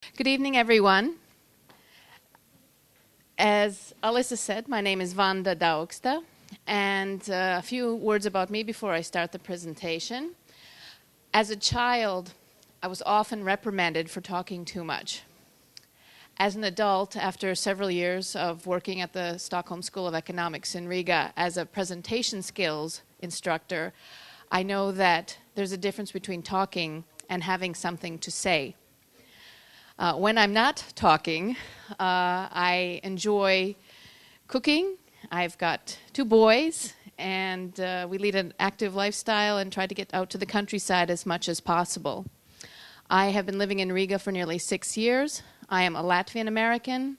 Good evening, everyone. As Alyssa said, my name is Vanda Dauksta, and a few words about me before I start the presentation. As a child, I was often reprimanded for talking too much. As an adult, after several years of working at the Stockholm School of Economics in Riga as a presentation skills instructor, I know that there's a difference between talking and having something to say. When I'm not talking, I enjoy cooking. I've got 2 boys, and we lead an active lifestyle and try to get out to the countryside as much as possible. I have been living in Riga for nearly 6 years. I am a Latvian American,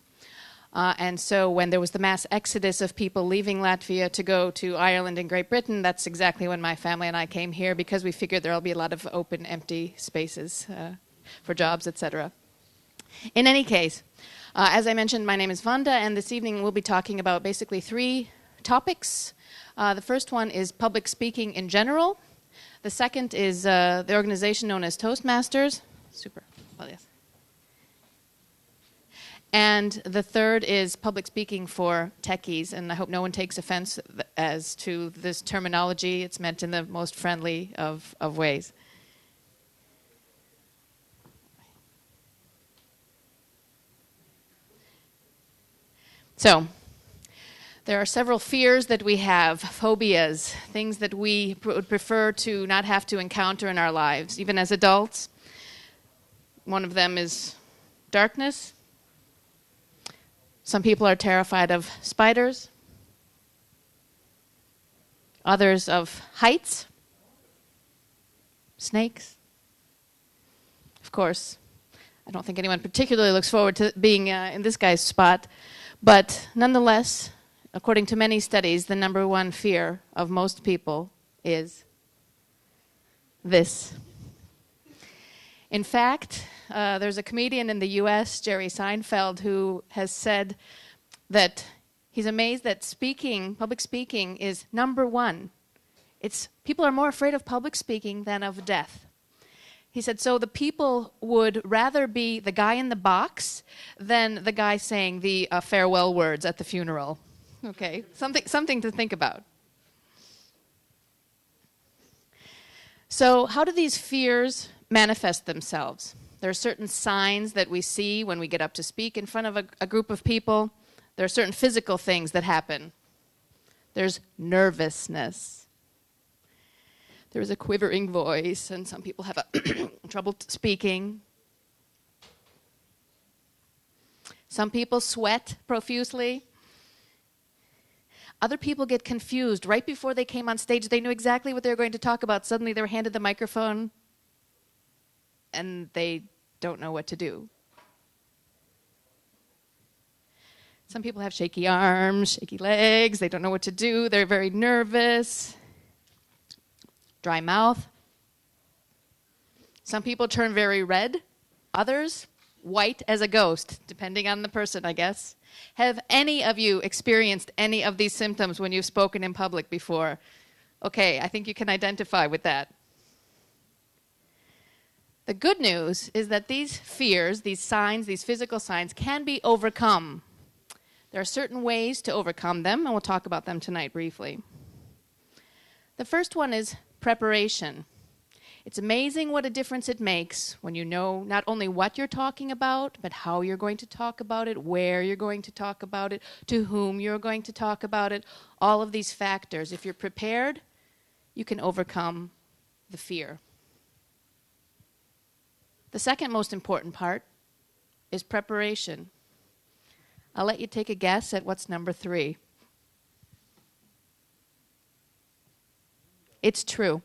and so when there was the mass exodus of people leaving Latvia to go to Ireland and Great Britain, that's exactly when my family and I came here, because we figured there'll be a lot of open, empty spaces for jobs, etc. In any case, as I mentioned, my name is Vanda, and this evening we'll be talking about basically 3 topics. The first one is public speaking in general. The second is the organization known as Toastmasters. Super. Well, yes. And the third is public speaking for techies, and I hope no one takes offense as to this terminology. It's meant in the most friendly of ways. So, there are several fears that we have, phobias, things that we would prefer to not have to encounter in our lives, even as adults. One of them is darkness. Some people are terrified of spiders. Others of heights, snakes. Of course, I don't think anyone particularly looks forward to being in this guy's spot. But nonetheless, according to many studies, the number one fear of most people is this. In fact, there's a comedian in the US, Jerry Seinfeld, who has said that he's amazed that public speaking is number one. People are more afraid of public speaking than of death. He said, so the people would rather be the guy in the box than the guy saying the farewell words at the funeral. Okay, something to think about. So how do these fears manifest themselves? There are certain signs that we see when we get up to speak in front of a group of people. There are certain physical things that happen. There's nervousness. There is a quivering voice, and some people have trouble speaking. Some people sweat profusely. Other people get confused. Right before they came on stage, they knew exactly what they were going to talk about. Suddenly they were handed the microphone, and they don't know what to do. Some people have shaky arms, shaky legs. They don't know what to do. They're very nervous. Dry mouth. Some people turn very red. Others, white as a ghost, depending on the person, I guess. Have any of you experienced any of these symptoms when you've spoken in public before? Okay, I think you can identify with that. The good news is that these fears, these signs, these physical signs can be overcome. There are certain ways to overcome them, and we'll talk about them tonight briefly. The first one is preparation. It's amazing what a difference it makes when you know not only what you're talking about, but how you're going to talk about it, where you're going to talk about it, to whom you're going to talk about it. All of these factors. If you're prepared, you can overcome the fear. The second most important part is preparation. I'll let you take a guess at what's number 3. It's true.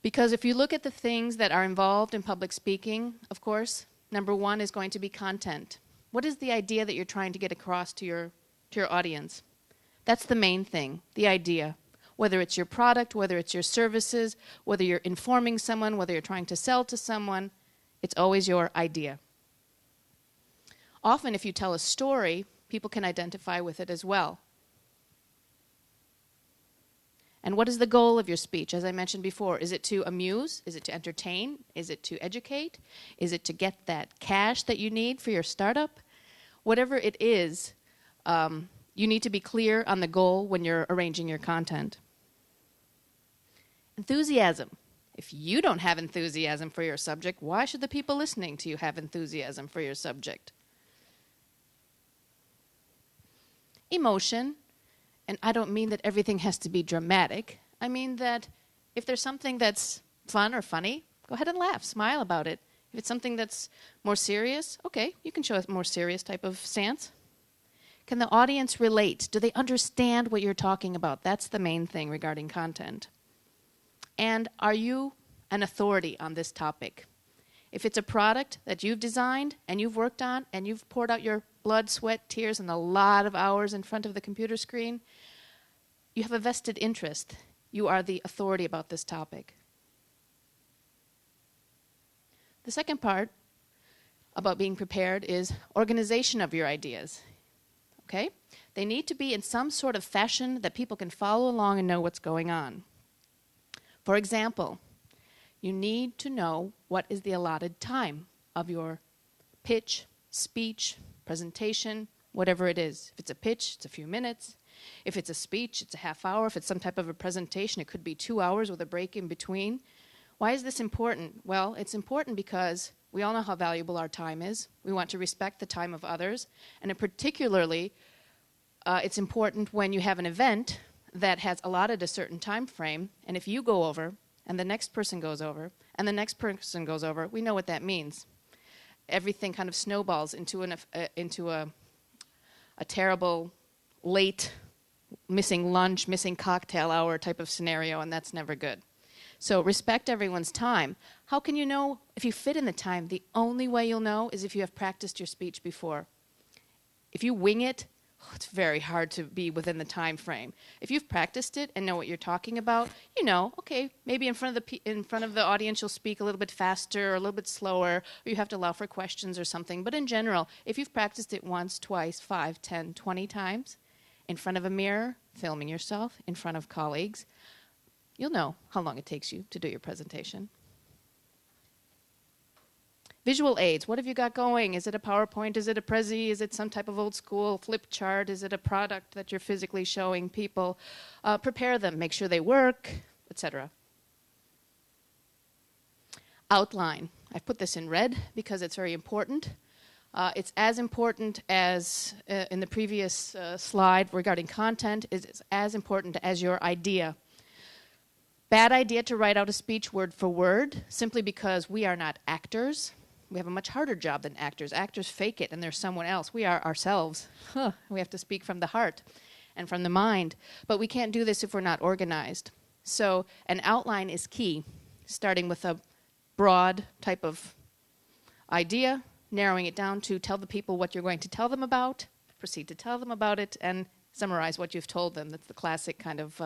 Because if you look at the things that are involved in public speaking, of course, number 1 is going to be content. What is the idea that you're trying to get across to your audience? That's the main thing, the idea. Whether it's your product, whether it's your services, whether you're informing someone, whether you're trying to sell to someone, it's always your idea. Often if you tell a story, people can identify with it as well. And what is the goal of your speech? As I mentioned before, is it to amuse? Is it to entertain? Is it to educate? Is it to get that cash that you need for your startup? Whatever it is, you need to be clear on the goal when you're arranging your content. Enthusiasm. If you don't have enthusiasm for your subject, why should the people listening to you have enthusiasm for your subject? Emotion. And I don't mean that everything has to be dramatic. I mean that if there's something that's fun or funny, go ahead and laugh, smile about it. If it's something that's more serious, okay, you can show a more serious type of stance. Can the audience relate? Do they understand what you're talking about? That's the main thing regarding content. And are you an authority on this topic? If it's a product that you've designed and you've worked on and you've poured out your blood, sweat, tears, and a lot of hours in front of the computer screen, you have a vested interest. You are the authority about this topic. The second part about being prepared is organization of your ideas. Okay? They need to be in some sort of fashion that people can follow along and know what's going on. For example, you need to know what is the allotted time of your pitch, speech, presentation, whatever it is. If it's a pitch, it's a few minutes. If it's a speech, it's a half hour. If it's some type of a presentation, it could be 2 hours with a break in between. Why is this important? Well, it's important because we all know how valuable our time is. We want to respect the time of others. And particularly, it's important when you have an event that has allotted a certain time frame, and if you go over, and the next person goes over, and the next person goes over, we know what that means. Everything kind of snowballs into a terrible, late, missing lunch, missing cocktail hour type of scenario, and that's never good. So respect everyone's time. How can you know if you fit in the time? The only way you'll know is if you have practiced your speech before. If you wing it, it's very hard to be within the time frame. If you've practiced it and know what you're talking about, you know, okay, maybe in front of the audience you'll speak a little bit faster or a little bit slower, or you have to allow for questions or something. But in general, if you've practiced it once, twice, 5, 10, 20 times, in front of a mirror, filming yourself, in front of colleagues, you'll know how long it takes you to do your presentation. Visual aids, what have you got going? Is it a PowerPoint? Is it a Prezi? Is it some type of old school flip chart? Is it a product that you're physically showing people? Prepare them, make sure they work, etc. Outline. I've put this in red because it's very important. It's as important as in the previous slide regarding content. It's as important as your idea. Bad idea to write out a speech word for word simply because we are not actors. We have a much harder job than actors. Actors fake it and they're someone else. We are ourselves. We have to speak from the heart and from the mind. But we can't do this if we're not organized. So an outline is key, starting with a broad type of idea, narrowing it down to tell the people what you're going to tell them about, proceed to tell them about it, and summarize what you've told them. That's the classic kind of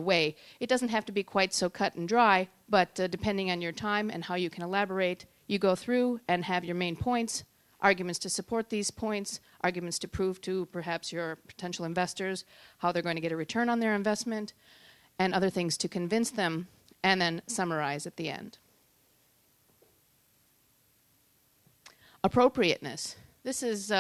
way. It doesn't have to be quite so cut and dry, but depending on your time and how you can elaborate, you go through and have your main points, arguments to support these points, arguments to prove to perhaps your potential investors how they're going to get a return on their investment, and other things to convince them, and then summarize at the end. Appropriateness. This is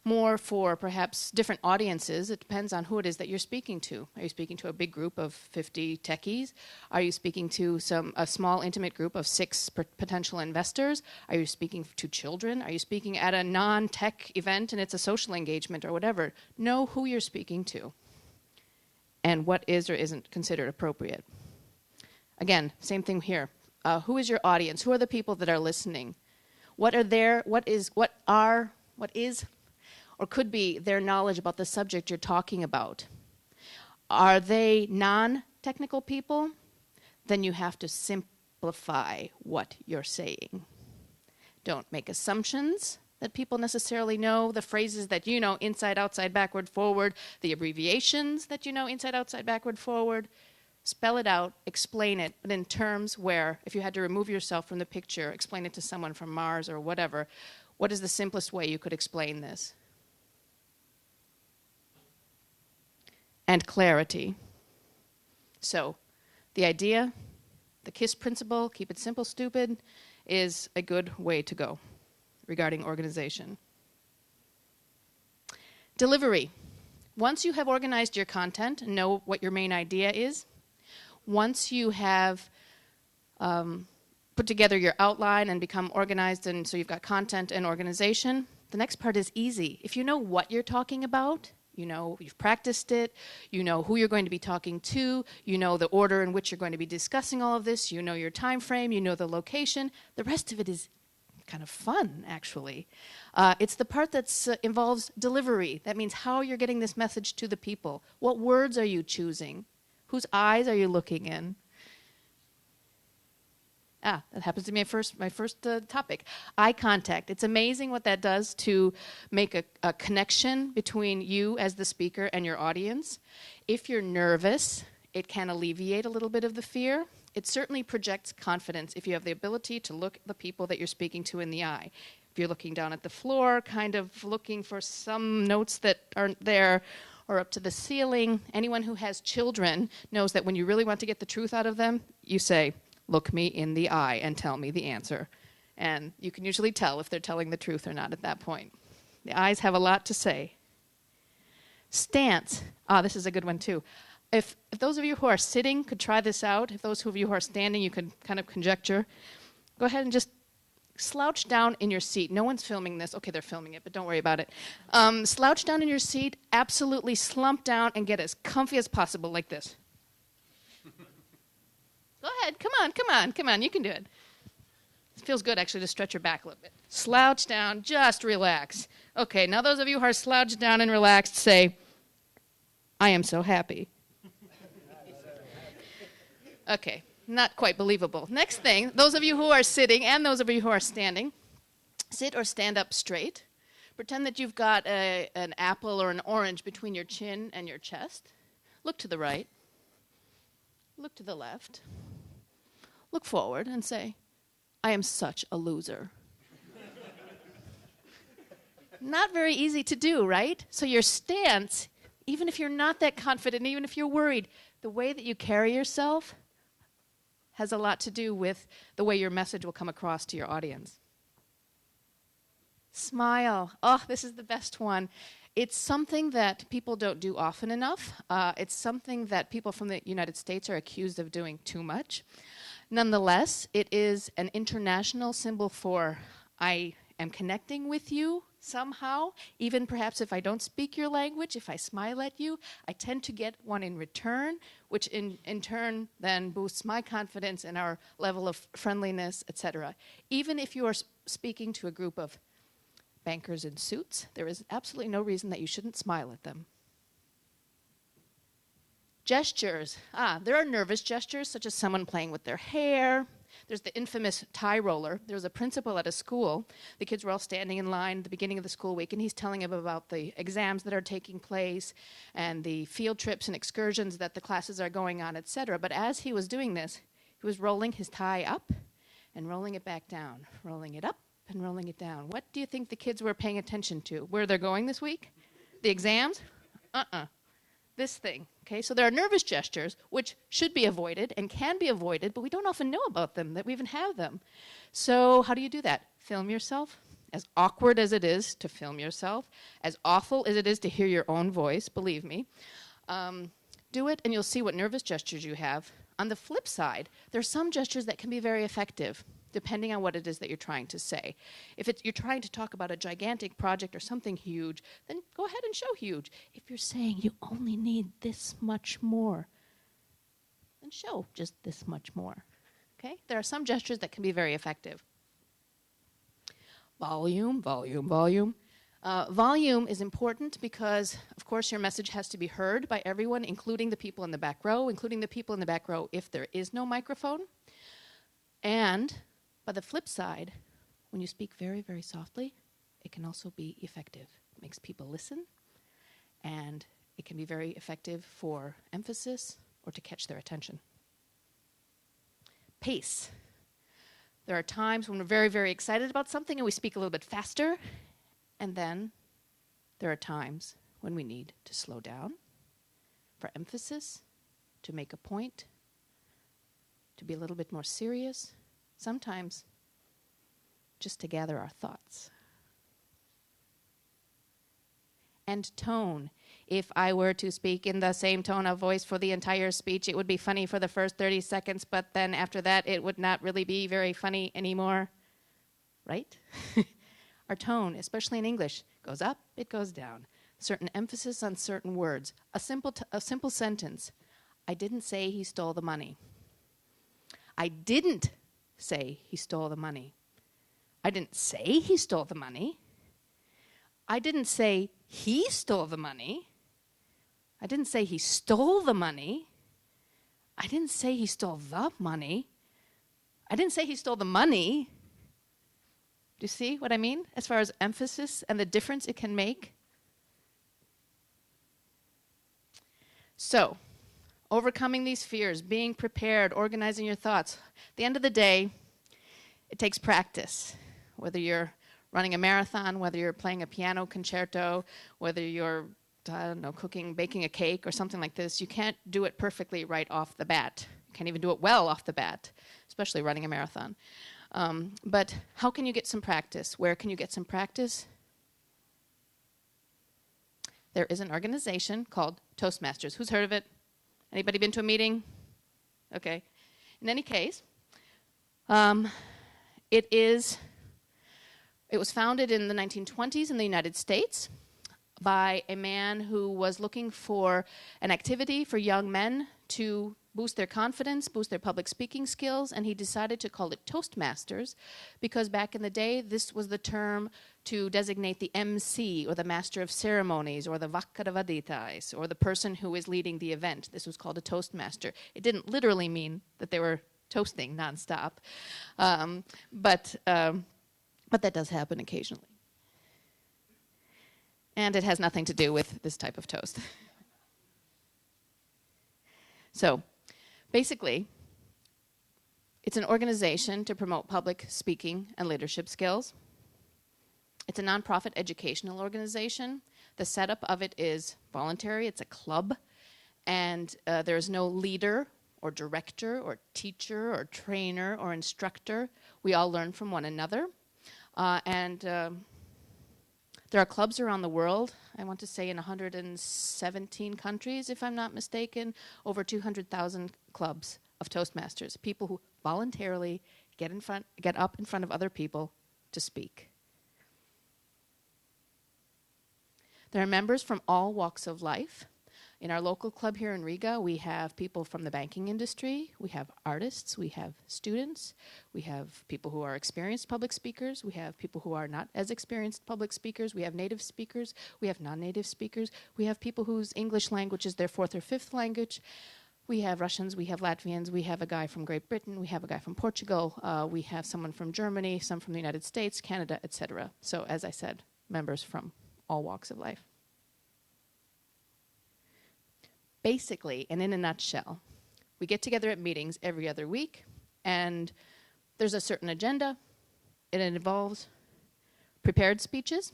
more for perhaps different audiences. It depends on who it is that you're speaking to. Are you speaking to a big group of 50 techies? Are you speaking to a small intimate group of 6 potential investors? Are you speaking to children? Are you speaking at a non-tech event and it's a social engagement or whatever? Know who you're speaking to and what is or isn't considered appropriate. Again, same thing here. Who is your audience? Who are the people that are listening? What is or could be their knowledge about the subject you're talking about? Are they non-technical people? Then you have to simplify what you're saying. Don't make assumptions that people necessarily know, the phrases that you know, inside, outside, backward, forward, the abbreviations that you know, inside, outside, backward, forward. Spell it out, explain it, but in terms where, if you had to remove yourself from the picture, explain it to someone from Mars or whatever, what is the simplest way you could explain this? And clarity. So the idea, the KISS principle, keep it simple, stupid, is a good way to go regarding organization. Delivery. Once you have organized your content and know what your main idea is, once you have put together your outline and become organized, and so you've got content and organization, the next part is easy. If you know what you're talking about, you know you've practiced it, you know who you're going to be talking to, you know the order in which you're going to be discussing all of this, you know your time frame, you know the location, the rest of it is kind of fun, actually. It's the part that involves delivery. That means how you're getting this message to the people. What words are you choosing? Whose eyes are you looking in? That happens to be my first topic. Eye contact. It's amazing what that does to make a connection between you as the speaker and your audience. If you're nervous, it can alleviate a little bit of the fear. It certainly projects confidence if you have the ability to look the people that you're speaking to in the eye. If you're looking down at the floor, kind of looking for some notes that aren't there, or up to the ceiling, anyone who has children knows that when you really want to get the truth out of them, you say, "Look me in the eye and tell me the answer." And you can usually tell if they're telling the truth or not at that point. The eyes have a lot to say. Stance. This is a good one too. If those of you who are sitting could try this out, if those of you who are standing, you could kind of conjecture, go ahead and just slouch down in your seat. No one's filming this. Okay, they're filming it, but don't worry about it. Slouch down in your seat, absolutely slump down and get as comfy as possible like this. Go ahead. Come on. You can do it. It feels good, actually, to stretch your back a little bit. Slouch down. Just relax. Okay, now those of you who are slouched down and relaxed say, "I am so happy." Okay, not quite believable. Next thing, those of you who are sitting and those of you who are standing, sit or stand up straight. Pretend that you've got an apple or an orange between your chin and your chest. Look to the right. Look to the left. Look forward and say, "I am such a loser." Not very easy to do, right? So your stance, even if you're not that confident, even if you're worried, the way that you carry yourself has a lot to do with the way your message will come across to your audience. Smile. This is the best one. It's something that people don't do often enough. It's something that people from the United States are accused of doing too much. Nonetheless, it is an international symbol for I am connecting with you somehow. Even perhaps if I don't speak your language, if I smile at you, I tend to get one in return, which in turn then boosts my confidence and our level of friendliness, etc. Even if you are speaking to a group of bankers in suits, there is absolutely no reason that you shouldn't smile at them. Gestures. There are nervous gestures, such as someone playing with their hair. There's the infamous tie roller. There was a principal at a school. The kids were all standing in line at the beginning of the school week, and he's telling them about the exams that are taking place and the field trips and excursions that the classes are going on, etc. But as he was doing this, he was rolling his tie up and rolling it back down, rolling it up and rolling it down. What do you think the kids were paying attention to? Where they're going this week? The exams? This thing. Okay, so there are nervous gestures which should be avoided and can be avoided, but we don't often know about them, that we even have them. So how do you do that? Film yourself. As awkward as it is to film yourself, as awful as it is to hear your own voice, believe me, do it and you'll see what nervous gestures you have. On the flip side, there are some gestures that can be very effective, depending on what it is that you're trying to say. If you're trying to talk about a gigantic project or something huge, then go ahead and show huge. If you're saying you only need this much more, then show just this much more. Okay? There are some gestures that can be very effective. Volume, volume, volume. Volume is important because, of course, your message has to be heard by everyone, including the people in the back row, if there is no microphone. And by the flip side, when you speak very, very softly, it can also be effective. It makes people listen, and it can be very effective for emphasis or to catch their attention. Pace. There are times when we're very, very excited about something and we speak a little bit faster, and then there are times when we need to slow down for emphasis to make a point, to be a little bit more serious, sometimes just to gather our thoughts. And tone. If I were to speak in the same tone of voice for the entire speech, it would be funny for the first 30 seconds, but then after that, it would not really be very funny anymore. Right? Our tone, especially in English, goes up, it goes down. Certain emphasis on certain words. A simple sentence. I didn't say he stole the money. I didn't say he stole the money. I didn't say he stole the money. I didn't say he stole the money. I didn't say he stole the money. I didn't say he stole the money. I didn't say he stole the money. Do you see what I mean as far as emphasis and the difference it can make? So, overcoming these fears, being prepared, organizing your thoughts. At the end of the day, it takes practice. Whether you're running a marathon, whether you're playing a piano concerto, whether you're, I don't know, cooking, baking a cake or something like this, you can't do it perfectly right off the bat. You can't even do it well off the bat, especially running a marathon. But how can you get some practice? Where can you get some practice? There is an organization called Toastmasters. Who's heard of it? Anybody been to a meeting? Okay. In any case, it was founded in the 1920s in the United States by a man who was looking for an activity for young men to boost their confidence, boost their public speaking skills, and he decided to call it Toastmasters because back in the day, this was the term to designate the MC, or the Master of Ceremonies, or the Vakkaravaditais, or the person who is leading the event. This was called a Toastmaster. It didn't literally mean that they were toasting nonstop, but that does happen occasionally. And it has nothing to do with this type of toast. So, basically, it's an organization to promote public speaking and leadership skills. It's a nonprofit educational organization. The setup of it is voluntary. It's a club. And there is no leader or director or teacher or trainer or instructor. We all learn from one another. There are clubs around the world, I want to say in 117 countries, if I'm not mistaken, over 200,000 clubs of Toastmasters, people who voluntarily get up in front of other people to speak. There are members from all walks of life. In our local club here in Riga, we have people from the banking industry, we have artists, we have students, we have people who are experienced public speakers, we have people who are not as experienced public speakers, we have native speakers, we have non-native speakers, we have people whose English language is their fourth or fifth language, we have Russians, we have Latvians, we have a guy from Great Britain, we have a guy from Portugal, we have someone from Germany, some from the United States, Canada, etc. So, as I said, members from all walks of life. Basically, and in a nutshell, we get together at meetings every other week, and there's a certain agenda. It involves prepared speeches.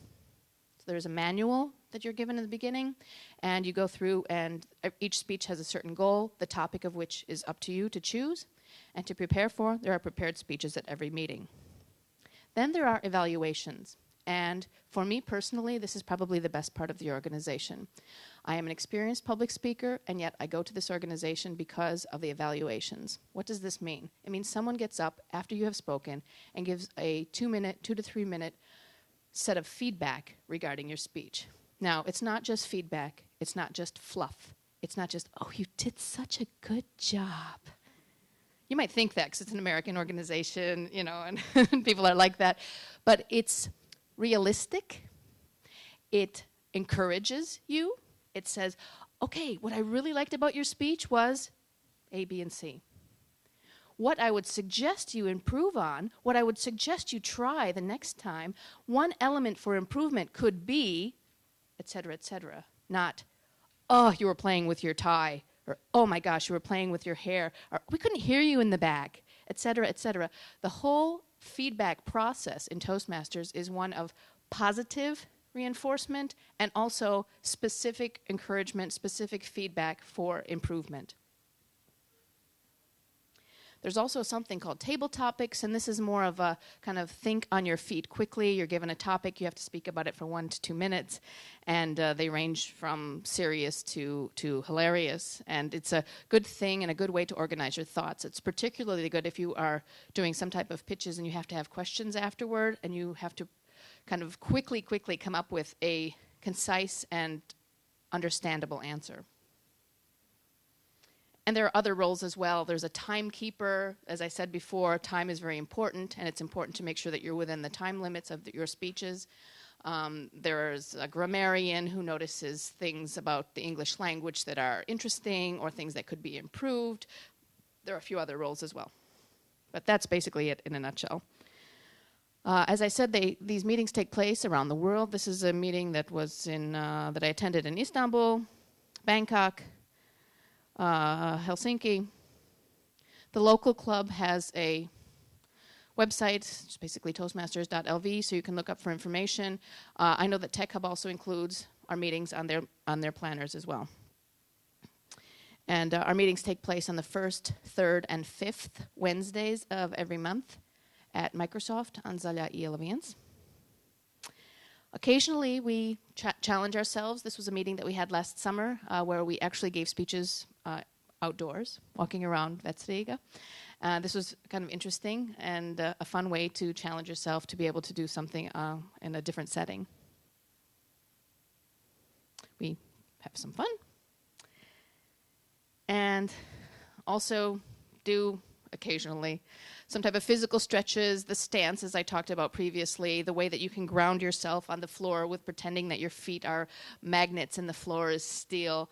So there's a manual that you're given in the beginning, and you go through, and each speech has a certain goal, the topic of which is up to you to choose and to prepare for. There are prepared speeches at every meeting. Then there are evaluations. And for me personally, this is probably the best part of the organization. I am an experienced public speaker, and yet I go to this organization because of the evaluations. What does this mean? It means someone gets up after you have spoken and gives a 2 to 3 minute set of feedback regarding your speech. Now, it's not just feedback. It's not just fluff. It's not just, oh, you did such a good job. You might think that because it's an American organization, you know, and people are like that. But it's realistic. It encourages you. It says, okay, what I really liked about your speech was A, B, and C. What I would suggest you improve on, what I would suggest you try the next time, one element for improvement could be, etc., etc. Not, oh, you were playing with your tie, or oh my gosh, you were playing with your hair, or we couldn't hear you in the back, etc., etc. The whole feedback process in Toastmasters is one of positive reinforcement and also specific encouragement, specific feedback for improvement. There's also something called table topics, and this is more of a kind of think on your feet quickly. You're given a topic, you have to speak about it for 1 to 2 minutes, and they range from serious to hilarious. And it's a good thing and a good way to organize your thoughts. It's particularly good if you are doing some type of pitches and you have to have questions afterward, and you have to kind of quickly come up with a concise and understandable answer. And there are other roles as well. There's a timekeeper. As I said before, time is very important, and it's important to make sure that you're within the time limits of your speeches. There's a grammarian who notices things about the English language that are interesting or things that could be improved. There are a few other roles as well. But that's basically it in a nutshell. As I said, these meetings take place around the world. This is a meeting that was that I attended in Istanbul, Bangkok, Helsinki. The local club has a website, it's basically toastmasters.lv, so you can look up for information. I know that TechHub also includes our meetings on their planners as well. And our meetings take place on the 1st, 3rd, and 5th Wednesdays of every month at Microsoft on Zalia i11. Occasionally, we challenge ourselves. This was a meeting that we had last summer where we actually gave speeches outdoors, walking around Riga. This was kind of interesting and a fun way to challenge yourself to be able to do something in a different setting. We have some fun. And also do occasionally some type of physical stretches, the stance as I talked about previously, the way that you can ground yourself on the floor with pretending that your feet are magnets and the floor is steel,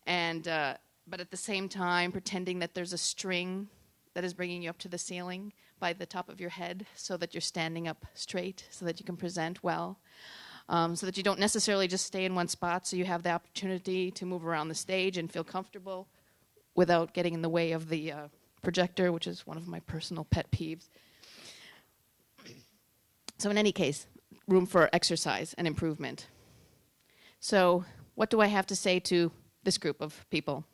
and but at the same time pretending that there's a string that is bringing you up to the ceiling by the top of your head so that you're standing up straight so that you can present well, so that you don't necessarily just stay in one spot, so you have the opportunity to move around the stage and feel comfortable without getting in the way of the projector, which is one of my personal pet peeves. So in any case, room for exercise and improvement. So what do I have to say to this group of people?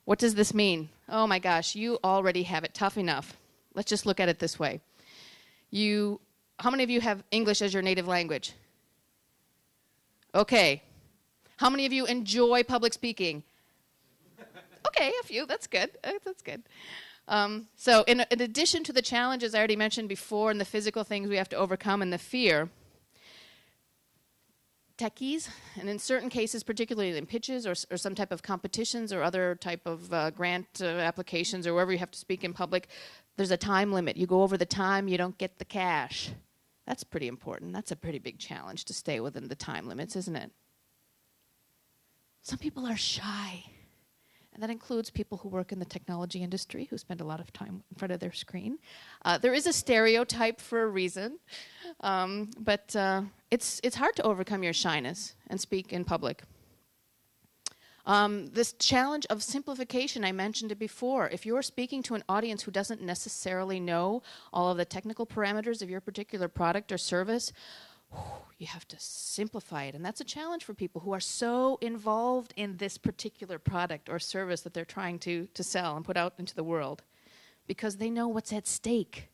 What does this mean? Oh my gosh, you already have it tough enough. Let's just look at it this way. How many of you have English as your native language? Okay. How many of you enjoy public speaking? Okay, a few. That's good. That's good. So in addition to the challenges I already mentioned before and the physical things we have to overcome and the fear, techies, and in certain cases, particularly in pitches or some type of competitions or other type of grant applications or wherever you have to speak in public, there's a time limit. You go over the time, you don't get the cash. That's pretty important. That's a pretty big challenge to stay within the time limits, isn't it? Some people are shy. And that includes people who work in the technology industry who spend a lot of time in front of their screen. There is a stereotype for a reason, but it's hard to overcome your shyness and speak in public. This challenge of simplification, I mentioned it before. If you're speaking to an audience who doesn't necessarily know all of the technical parameters of your particular product or service, you have to simplify it. And that's a challenge for people who are so involved in this particular product or service that they're trying to sell and put out into the world, because they know what's at stake.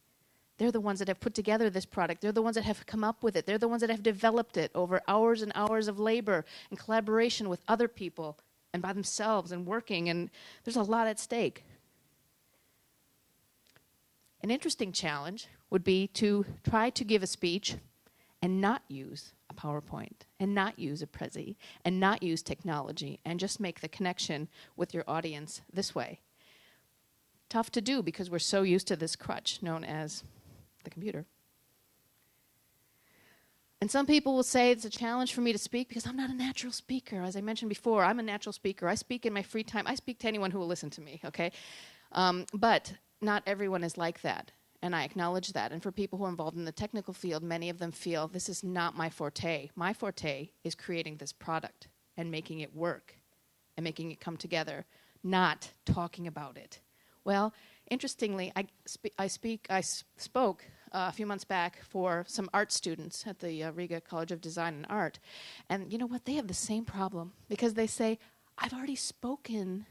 They're the ones that have put together this product. They're the ones that have come up with it. They're the ones that have developed it over hours and hours of labor and collaboration with other people and by themselves and working, and there's a lot at stake. An interesting challenge would be to try to give a speech and not use a PowerPoint, and not use a Prezi, and not use technology, and just make the connection with your audience this way. Tough to do because we're so used to this crutch known as the computer. And some people will say it's a challenge for me to speak because I'm not a natural speaker. As I mentioned before, I'm a natural speaker. I speak in my free time. I speak to anyone who will listen to me, okay? But not everyone is like that. And I acknowledge that. And for people who are involved in the technical field, many of them feel this is not my forte. My forte is creating this product and making it work and making it come together, not talking about it. Well, interestingly, I spoke a few months back for some art students at the Riga College of Design and Art. And you know what? They have the same problem because they say, I've already spoken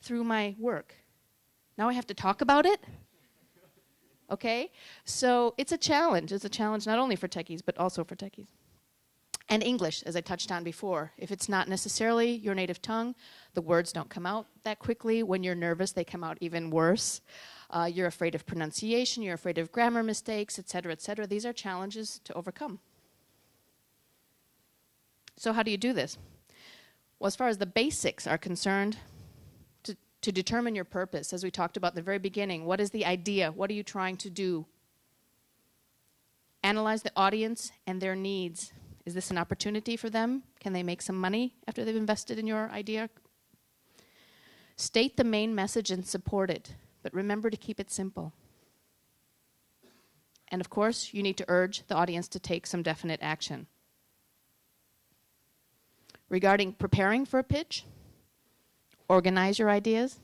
through my work. Now I have to talk about it? Okay? So it's a challenge. It's a challenge not only for techies, but also for techies. And English, as I touched on before. If it's not necessarily your native tongue, the words don't come out that quickly. When you're nervous, they come out even worse. You're afraid of pronunciation, you're afraid of grammar mistakes, et cetera, et cetera. These are challenges to overcome. So how do you do this? Well, as far as the basics are concerned, to determine your purpose, as we talked about in the very beginning, what is the idea? What are you trying to do? Analyze the audience and their needs. Is this an opportunity for them? Can they make some money after they've invested in your idea? State the main message and support it, but remember to keep it simple. And of course, you need to urge the audience to take some definite action. Regarding preparing for a pitch, organize your ideas.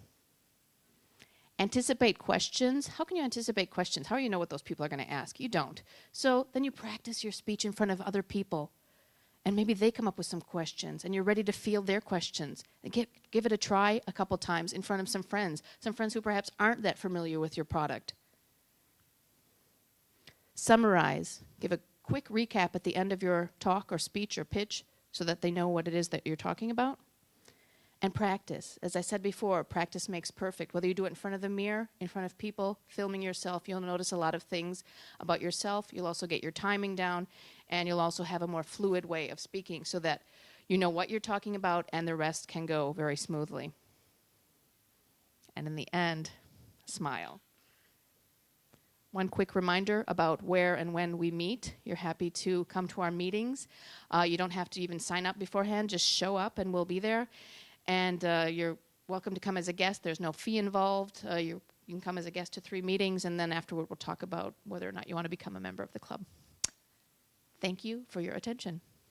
Anticipate questions. How can you anticipate questions? How do you know what those people are going to ask? You don't. So then you practice your speech in front of other people. And maybe they come up with some questions, and you're ready to field their questions. And give it a try a couple times in front of some friends who perhaps aren't that familiar with your product. Summarize. Give a quick recap at the end of your talk or speech or pitch so that they know what it is that you're talking about. And practice. As I said before, practice makes perfect. Whether you do it in front of the mirror, in front of people, filming yourself, you'll notice a lot of things about yourself. You'll also get your timing down, and you'll also have a more fluid way of speaking so that you know what you're talking about and the rest can go very smoothly. And in the end, smile. One quick reminder about where and when we meet. You're happy to come to our meetings. You don't have to even sign up beforehand. Just show up and we'll be there. And you're welcome to come as a guest. There's no fee involved. You can come as a guest to 3 meetings, and then afterward we'll talk about whether or not you want to become a member of the club. Thank you for your attention.